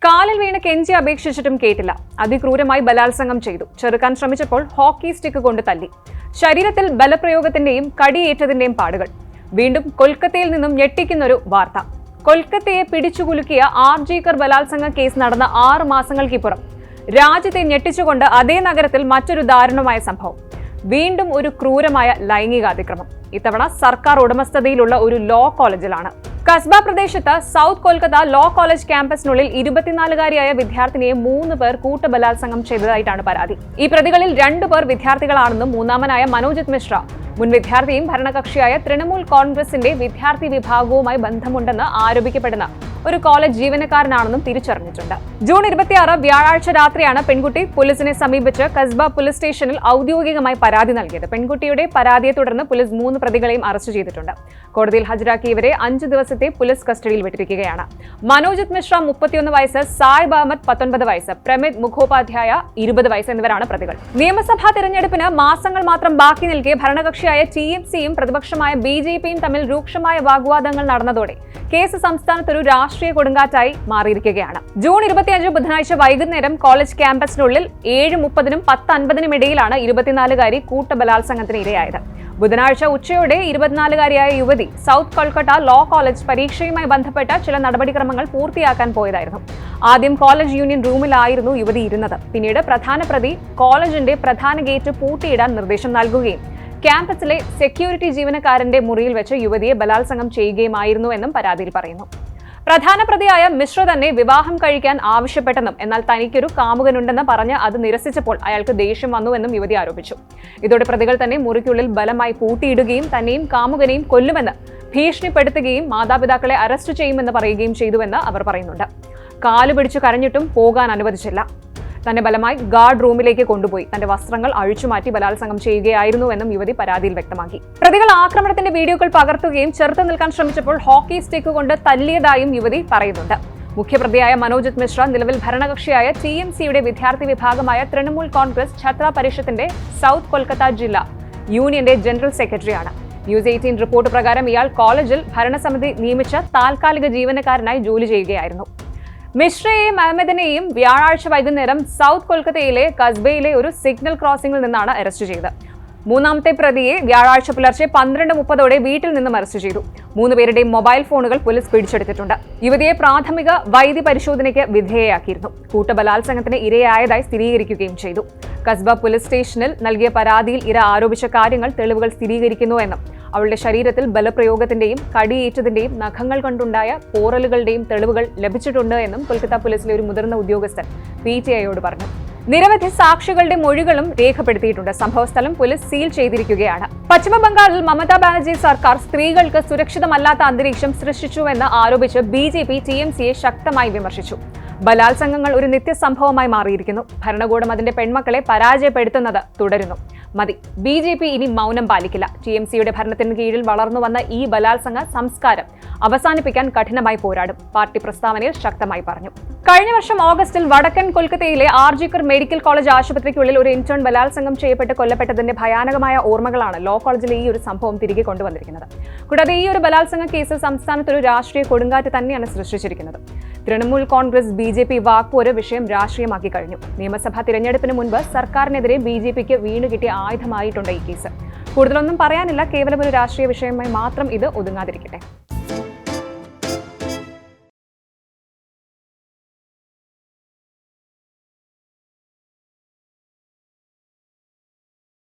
കാലിൽ വീണ് കെഞ്ചി അപേക്ഷിച്ചിട്ടും കേട്ടില്ല. അതിക്രൂരമായി ബലാത്സംഗം ചെയ്തു. ചെറുക്കാൻ ശ്രമിച്ചപ്പോൾ ഹോക്കി സ്റ്റിക്ക് കൊണ്ട് തല്ലി. ശരീരത്തിൽ ബലപ്രയോഗത്തിന്റെയും കടിയേറ്റതിന്റെയും പാടുകൾ. വീണ്ടും കൊൽക്കത്തയിൽ നിന്നും ഞെട്ടിക്കുന്നൊരു വാർത്ത. കൊൽക്കത്തയെ പിടിച്ചുകുലുക്കിയ ആർജിക്കർ ബലാത്സംഗ കേസ് നടന്ന 6 മാസങ്ങൾക്കിപ്പുറം രാജ്യത്തെ ഞെട്ടിച്ചുകൊണ്ട് അതേ നഗരത്തിൽ മറ്റൊരു ദാരുണമായ സംഭവം. വീണ്ടും ഒരു ക്രൂരമായ ലൈംഗികാതിക്രമം. ഇത്തവണ സർക്കാർ ഉടമസ്ഥതയിലുള്ള ഒരു ലോ കോളേജിലാണ്. കസ്ബ പ്രദേശത്ത് സൗത്ത് കൊൽക്കത്ത ലോ കോളേജ് ക്യാമ്പസിനുള്ളിൽ 24-കാരിയായ വിദ്യാർത്ഥിനിയെ 3 പേർ കൂട്ടബലാത്സംഗം ചെയ്തതായിട്ടാണ് പരാതി. ഈ പ്രതികളിൽ 2 പേർ വിദ്യാർത്ഥികളാണെന്നും മൂന്നാമനായ മനോജിത് മിശ്ര മുൻ വിദ്യാർത്ഥിയും ഭരണകക്ഷിയായ തൃണമൂൽ കോൺഗ്രസിന്റെ വിദ്യാർത്ഥി വിഭാഗവുമായി ബന്ധമുണ്ടെന്ന് ആരോപിക്കപ്പെടുന്ന ഒരു കോളേജ് ജീവനക്കാരനാണെന്നും തിരിച്ചറിഞ്ഞിട്ടുണ്ട്. ജൂൺ 26 വ്യാഴാഴ്ച രാത്രിയാണ് പെൺകുട്ടി പോലീസിനെ സമീപിച്ച് കസ്ബ പോലീസ് സ്റ്റേഷനിൽ ഔദ്യോഗികമായി പരാതി നൽകിയത്. പെൺകുട്ടിയുടെ പരാതിയെ തുടർന്ന് പോലീസ് 3 പ്രതികളെയും അറസ്റ്റ് ചെയ്തിട്ടുണ്ട്. കോടതിയിൽ ഹാജരാക്കിയവരെ 5 ദിവസത്തെ പോലീസ് കസ്റ്റഡിയിൽ വിട്ടിരിക്കുകയാണ്. മനോജിത് മിശ്ര 31 വയസ്സ്, സായിബ് അഹമ്മദ് 19 വയസ്സ്, പ്രമിത് മുഖോപാധ്യായ 20 വയസ്സ് എന്നിവരാണ് പ്രതികൾ. നിയമസഭാ തെരഞ്ഞെടുപ്പിന് മാസങ്ങൾ മാത്രം ബാക്കി നിൽക്കെ ഭരണകക്ഷിയായ TMCയും പ്രതിപക്ഷമായ BJPയും തമ്മിൽ രൂക്ഷമായ വാഗ്വാദങ്ങൾ നടന്നതോടെ കേസ് സംസ്ഥാനത്തൊരു രാഷ്ട്രീയ കൊടുങ്കാറ്റായി മാറിയിരിക്കുകയാണ്. ജൂൺ 25 ബുധനാഴ്ച വൈകുന്നേരം കോളേജ് ക്യാമ്പസിനുള്ളിൽ 7:30-നും 10:50-നും ഇടയിലാണ് 24-കാരി കൂട്ടബലാത്സംഗത്തിന് ഇരയായത്. ബുധനാഴ്ച ഉച്ചയോടെ 24-കാരിയായ യുവതി സൗത്ത് കൊൽക്കത്ത ലോ കോളേജ് പരീക്ഷയുമായി ബന്ധപ്പെട്ട ചില നടപടിക്രമങ്ങൾ പൂർത്തിയാക്കാൻ പോയതായിരുന്നു. ആദ്യം കോളേജ് യൂണിയൻ റൂമിലായിരുന്നു യുവതി ഇരുന്നത്. പിന്നീട് പ്രധാന പ്രതി കോളേജിന്റെ പ്രധാന ഗേറ്റ് പൂട്ടിയിടാൻ നിർദ്ദേശം നൽകുകയും ക്യാമ്പസിലെ സെക്യൂരിറ്റി ജീവനക്കാരന്റെ മുറിയിൽ വെച്ച് യുവതിയെ ബലാത്സംഗം ചെയ്യുകയുമായിരുന്നു എന്നും പരാതിയിൽ പറയുന്നു. പ്രധാന പ്രതിയായ മിശ്ര തന്നെ വിവാഹം കഴിക്കാൻ ആവശ്യപ്പെട്ടെന്നും എന്നാൽ തനിക്കൊരു കാമുകനുണ്ടെന്ന് പറഞ്ഞ് അത് നിരസിച്ചപ്പോൾ അയാൾക്ക് ദേഷ്യം വന്നുവെന്നും യുവതി ആരോപിച്ചു. ഇതോടെ പ്രതികൾ തന്നെ മുറിക്കുള്ളിൽ ബലമായി പൂട്ടിയിടുകയും തന്നെയും കാമുകനെയും കൊല്ലുമെന്ന് ഭീഷണിപ്പെടുത്തുകയും മാതാപിതാക്കളെ അറസ്റ്റ് ചെയ്യുമെന്ന് പറയുകയും ചെയ്തുവെന്ന് അവർ പറയുന്നുണ്ട്. കാലുപിടിച്ചു കരഞ്ഞിട്ടും പോകാൻ അനുവദിച്ചില്ല. തന്നെ ബലമായി ഗാർഡ് റൂമിലേക്ക് കൊണ്ടുപോയി തന്റെ വസ്ത്രങ്ങൾ അഴിച്ചുമാറ്റി ബലാത്സംഗം ചെയ്യുകയായിരുന്നുവെന്നും യുവതി പരാതിയിൽ വ്യക്തമാക്കി. പ്രതികൾ ആക്രമണത്തിന്റെ വീഡിയോകൾ പകർത്തുകയും ചെറുത്തു നിൽക്കാൻ ശ്രമിച്ചപ്പോൾ ഹോക്കി സ്റ്റിക്ക് കൊണ്ട് തല്ലിയതായും യുവതി പറയുന്നുണ്ട്. മുഖ്യപ്രതിയായ മനോജിത് മിശ്ര നിലവിൽ ഭരണകക്ഷിയായ TMCയുടെ വിദ്യാർത്ഥി വിഭാഗമായ തൃണമൂൽ കോൺഗ്രസ് ഛത്ര പരിഷത്തിന്റെ സൗത്ത് കൊൽക്കത്ത ജില്ലാ യൂണിയന്റെ ജനറൽ സെക്രട്ടറിയാണ്. ന്യൂസ് 18 റിപ്പോർട്ട് പ്രകാരം ഇയാൾ കോളേജിൽ ഭരണസമിതി നിയമിച്ച താൽക്കാലിക ജീവനക്കാരനായി ജോലി ചെയ്യുകയായിരുന്നു. മിശ്രയെയും അഹമ്മദിനെയും വ്യാഴാഴ്ച വൈകുന്നേരം സൗത്ത് കൊൽക്കത്തയിലെ കസ്ബയിലെ ഒരു സിഗ്നൽ ക്രോസിംഗിൽ നിന്നാണ് അറസ്റ്റ് ചെയ്തത്. മൂന്നാമത്തെ പ്രതിയെ വ്യാഴാഴ്ച പുലർച്ചെ 12:30 വീട്ടിൽ നിന്നും അറസ്റ്റ് ചെയ്തു. 3 പേരുടെയും മൊബൈൽ ഫോണുകൾ പോലീസ് പിടിച്ചെടുത്തിട്ടുണ്ട്. യുവതിയെ പ്രാഥമിക വൈദ്യ പരിശോധനയ്ക്ക് വിധേയയാക്കിയിരുന്നു. കൂട്ടബലാത്സംഗത്തിന് ഇരയായതായി സ്ഥിരീകരിക്കുകയും ചെയ്തു. കസ്ബ പോലീസ് സ്റ്റേഷനിൽ നൽകിയ പരാതിയിൽ ഇര ആരോപിച്ച കാര്യങ്ങൾ തെളിവുകൾ സ്ഥിരീകരിക്കുന്നുവെന്നും അവളുടെ ശരീരത്തിൽ ബലപ്രയോഗത്തിന്റെയും കടിയേറ്റതിന്റെയും നഖങ്ങൾ കൊണ്ടുണ്ടായ പോറലുകളുടെയും തെളിവുകൾ ലഭിച്ചിട്ടുണ്ട് എന്നും കൊൽക്കത്ത പോലീസിലെ ഒരു മുതിർന്ന ഉദ്യോഗസ്ഥൻ PTIയോട് പറഞ്ഞു. നിരവധി സാക്ഷികളുടെ മൊഴികളും രേഖപ്പെടുത്തിയിട്ടുണ്ട്. സംഭവസ്ഥലം പോലീസ് സീൽ ചെയ്തിരിക്കുകയാണ്. പശ്ചിമ ബംഗാളിൽ മമതാ ബാനർജി സർക്കാർ സ്ത്രീകൾക്ക് സുരക്ഷിതമല്ലാത്ത അന്തരീക്ഷം സൃഷ്ടിച്ചുവെന്ന് ആരോപിച്ച് BJP TMCയെ ശക്തമായി വിമർശിച്ചു. ബലാത്സംഗങ്ങൾ ഒരു നിത്യസംഭവമായി മാറിയിരിക്കുന്നു. ഭരണകൂടം അതിന്റെ പെൺമക്കളെ പരാജയപ്പെടുത്തുന്നത് തുടരുന്നു. മതി, BJP ഇനി മൗനം പാലിക്കില്ല. TMCയുടെ ഭരണത്തിന് കീഴിൽ വളർന്നു വന്ന ഈ ബലാത്സംഗ സംസ്കാരം അവസാനിപ്പിക്കാൻ കഠിനമായി പോരാടും, പാർട്ടി പ്രസ്താവനയിൽ ശക്തമായി പറഞ്ഞു. കഴിഞ്ഞ വർഷം ഓഗസ്റ്റിൽ വടക്കൻ കൊൽക്കത്തയിലെ ആർജിക്കർ മെഡിക്കൽ കോളേജ് ആശുപത്രിക്കുള്ളിൽ ഒരു ഇന്റേൺ ബലാത്സംഗം ചെയ്യപ്പെട്ട് കൊല്ലപ്പെട്ടതിന്റെ ഭയാനകമായ ഓർമ്മകളാണ് ലോ കോളേജിലെ ഈ ഒരു സംഭവം തിരികെ കൊണ്ടുവന്നിരിക്കുന്നത്. കൂടാതെ ഈ ഒരു ബലാത്സംഗ കേസ് സംസ്ഥാനത്തൊരു രാഷ്ട്രീയ കൊടുങ്കാറ്റ് തന്നെയാണ് സൃഷ്ടിച്ചിരിക്കുന്നത്. തൃണമൂൽ കോൺഗ്രസ് BJP വാക്പോര് വിഷയം രാഷ്ട്രീയമാക്കി കഴിഞ്ഞു. നിയമസഭാ തിരഞ്ഞെടുപ്പിന് മുൻപ് സർക്കാരിനെതിരെ BJPക്ക് വീണു കിട്ടിയ ആയുധമായിട്ടുണ്ട് ഈ കേസ്. കൂടുതലൊന്നും പറയാനില്ല. കേവലം ഒരു രാഷ്ട്രീയ വിഷയമായി മാത്രം ഇത് ഒതുങ്ങാതിരിക്കട്ടെ.